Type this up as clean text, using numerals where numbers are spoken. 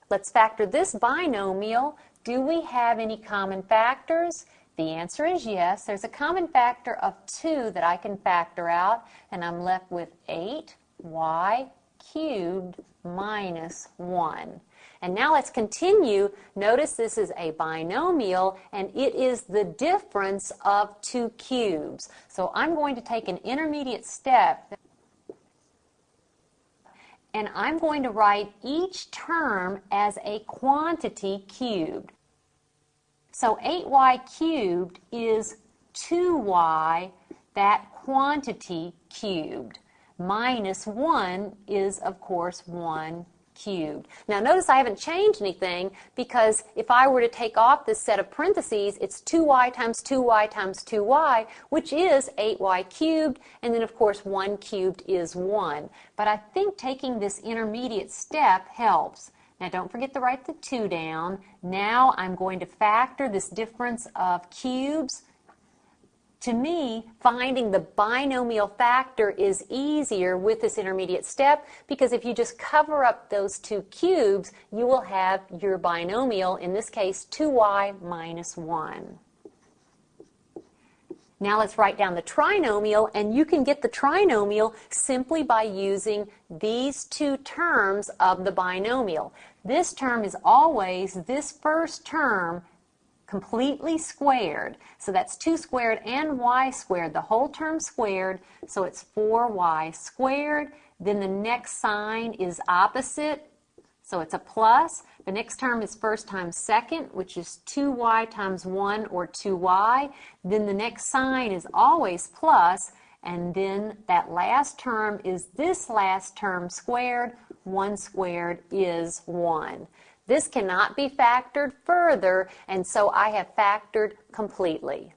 Let's factor this binomial. Do we have any common factors? The answer is yes. There's a common factor of 2 that I can factor out, and I'm left with 8y cubed minus 1. And now let's continue. Notice this is a binomial, and it is the difference of 2 cubes. So I'm going to take an intermediate step, and I'm going to write each term as a quantity cubed. So 8y cubed is 2y, that quantity cubed, minus 1 is, of course, 1 cubed. Now notice I haven't changed anything, because if I were to take off this set of parentheses, it's 2y times 2y times 2y, which is 8y cubed, and then of course 1 cubed is 1. But I think taking this intermediate step helps. Now don't forget to write the 2 down. Now I'm going to factor this difference of cubes. To me, finding the binomial factor is easier with this intermediate step, because if you just cover up those 2 cubes, you will have your binomial, in this case 2y minus 1. Now let's write down the trinomial, and you can get the trinomial simply by using these 2 terms of the binomial. This term is always this first term completely squared. So that's 2 squared and y squared, the whole term squared, so it's 4y squared. Then the next sign is opposite, so it's a plus. The next term is first times second, which is 2y times 1, or 2y. Then the next sign is always plus, and then that last term is this last term squared. 1 squared is 1. This cannot be factored further, and so I have factored completely.